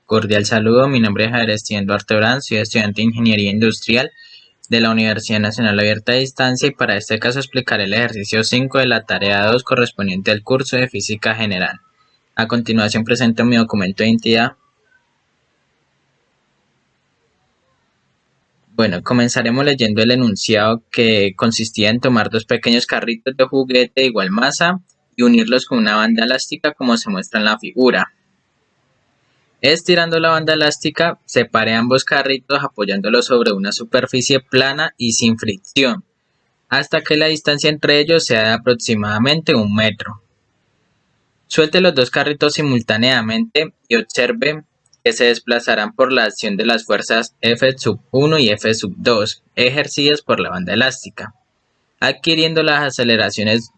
Cordial saludo, mi nombre es Javier Estienne Duarte Orán, soy estudiante de Ingeniería Industrial de la Universidad Nacional Abierta a Distancia y para este caso explicaré el ejercicio 5 de la tarea 2 correspondiente al curso de Física General. A continuación presento mi documento de identidad. Bueno, comenzaremos leyendo el enunciado que consistía en tomar dos pequeños carritos de juguete de igual masa y unirlos con una banda elástica como se muestra en la figura. Estirando la banda elástica, separe ambos carritos apoyándolos sobre una superficie plana y sin fricción, hasta que la distancia entre ellos sea de aproximadamente 1 metro. Suelte los dos carritos simultáneamente y observe que se desplazarán por la acción de las fuerzas F1 y F2 ejercidas por la banda elástica, adquiriendo las aceleraciones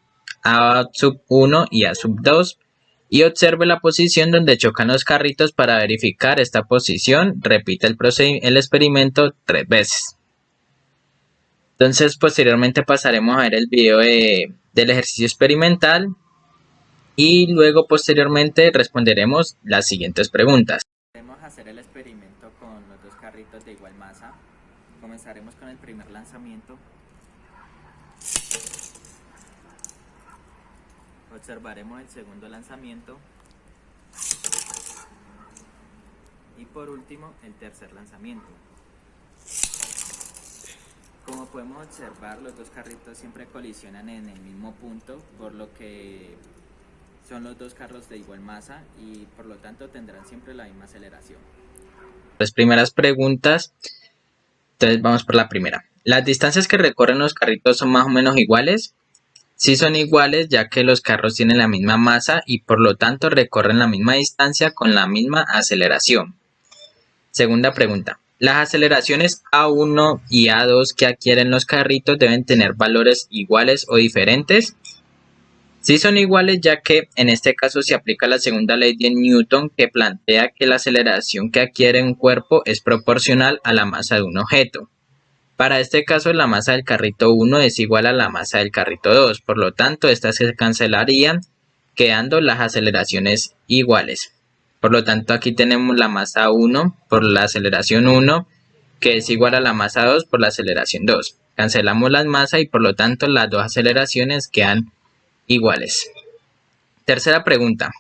A1 y A2, y observe la posición donde chocan los carritos. Para verificar esta posición, repite el experimento 3 veces. Entonces, posteriormente pasaremos a ver el video del ejercicio experimental y luego posteriormente responderemos las siguientes preguntas. Vamos a hacer el experimento con los dos carritos de igual masa. Comenzaremos con el primer lanzamiento. Observaremos el segundo lanzamiento y por último el tercer lanzamiento. Como podemos observar, los dos carritos siempre colisionan en el mismo punto, por lo que son los dos carros de igual masa y por lo tanto tendrán siempre la misma aceleración. Las primeras preguntas, entonces vamos por la primera. ¿Las distancias que recorren los carritos son más o menos iguales? Sí son iguales, ya que los carros tienen la misma masa y por lo tanto recorren la misma distancia con la misma aceleración. Segunda pregunta. ¿Las aceleraciones A1 y A2 que adquieren los carritos deben tener valores iguales o diferentes? Sí son iguales, ya que en este caso se aplica la segunda ley de Newton, que plantea que la aceleración que adquiere un cuerpo es proporcional a la masa de un objeto. Para este caso, la masa del carrito 1 es igual a la masa del carrito 2, por lo tanto, estas se cancelarían, quedando las aceleraciones iguales. Por lo tanto, aquí tenemos la masa 1 por la aceleración 1, que es igual a la masa 2 por la aceleración 2. Cancelamos las masas y por lo tanto las dos aceleraciones quedan iguales. Tercera pregunta.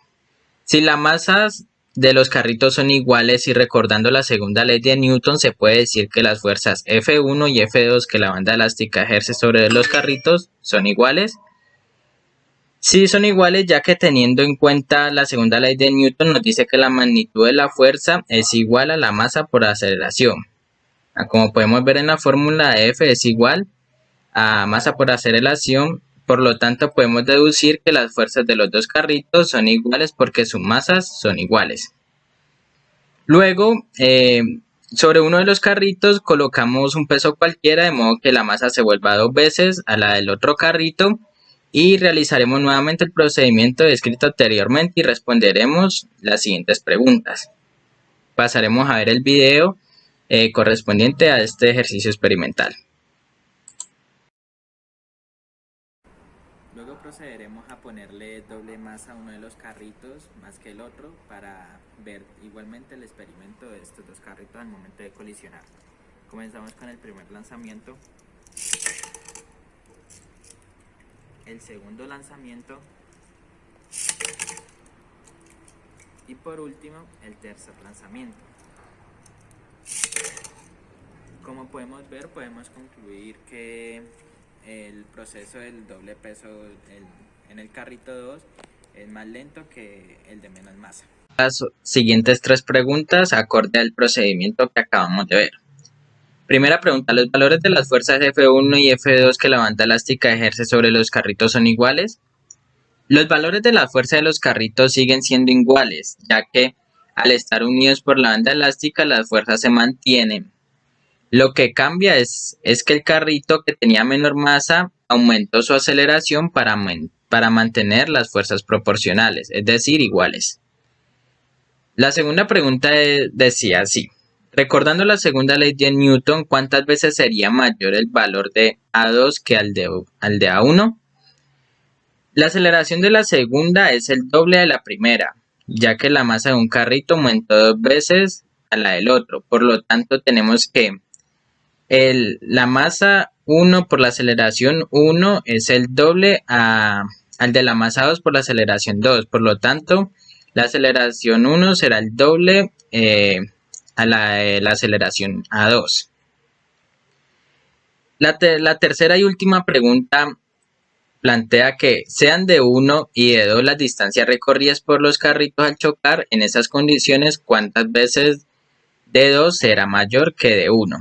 Si las masas de los carritos son iguales y recordando la segunda ley de Newton, se puede decir que las fuerzas F1 y F2 que la banda elástica ejerce sobre los carritos son iguales. Sí son iguales, ya que teniendo en cuenta la segunda ley de Newton nos dice que la magnitud de la fuerza es igual a la masa por aceleración. Como podemos ver en la fórmula, F es igual a masa por aceleración. Por lo tanto, podemos deducir que las fuerzas de los dos carritos son iguales porque sus masas son iguales. Luego, sobre uno de los carritos colocamos un peso cualquiera, de modo que la masa se vuelva 2 veces a la del otro carrito, y realizaremos nuevamente el procedimiento descrito anteriormente y responderemos las siguientes preguntas. Pasaremos a ver el video correspondiente a este ejercicio experimental. Luego procederemos a ponerle doble masa a uno de los carritos más que el otro para ver igualmente el experimento de estos dos carritos al momento de colisionar. Comenzamos con el primer lanzamiento, el segundo lanzamiento y por último el tercer lanzamiento. Como podemos ver, podemos concluir que el proceso del doble peso en el carrito 2 es más lento que el de menos masa. Las siguientes 3 preguntas acorde al procedimiento que acabamos de ver. Primera pregunta, ¿los valores de las fuerzas F1 y F2 que la banda elástica ejerce sobre los carritos son iguales? Los valores de la fuerza de los carritos siguen siendo iguales, ya que al estar unidos por la banda elástica las fuerzas se mantienen. Lo que cambia es que el carrito que tenía menor masa aumentó su aceleración para mantener las fuerzas proporcionales, es decir, iguales. La segunda pregunta decía así. Recordando la segunda ley de Newton, ¿cuántas veces sería mayor el valor de A2 que al de A1? La aceleración de la segunda es el doble de la primera, ya que la masa de un carrito aumentó 2 veces a la del otro. Por lo tanto, tenemos que la masa 1 por la aceleración 1 es el doble al de la masa 2 por la aceleración 2. Por lo tanto, la aceleración 1 será el doble a la de la aceleración A2. La tercera y última pregunta plantea que sean de 1 y de 2 las distancias recorridas por los carritos al chocar. En esas condiciones, ¿cuántas veces de 2 será mayor que de 1?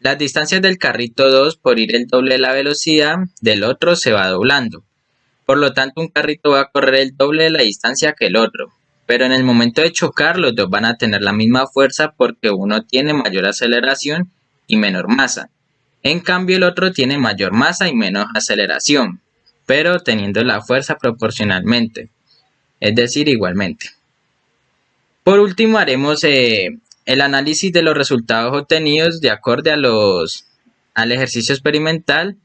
Las distancias del carrito 2 por ir el doble de la velocidad del otro se va doblando. Por lo tanto, un carrito va a correr el doble de la distancia que el otro. Pero en el momento de chocar, los dos van a tener la misma fuerza porque uno tiene mayor aceleración y menor masa. En cambio, el otro tiene mayor masa y menos aceleración, pero teniendo la fuerza proporcionalmente, es decir, igualmente. Por último, haremos el análisis de los resultados obtenidos de acuerdo al ejercicio experimental.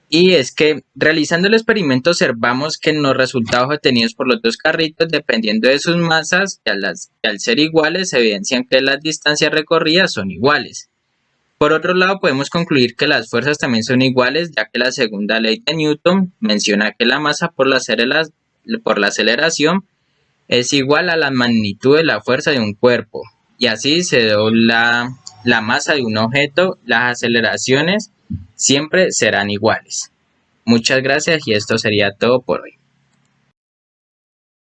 Y es que realizando el experimento observamos que en los resultados obtenidos por los dos carritos, dependiendo de sus masas, que al ser iguales, se evidencian que las distancias recorridas son iguales. Por otro lado, podemos concluir que las fuerzas también son iguales, ya que la segunda ley de Newton menciona que la masa por la aceleración es igual a la magnitud de la fuerza de un cuerpo. Y así se dobla la masa de un objeto, las aceleraciones siempre serán iguales. Muchas gracias y esto sería todo por hoy.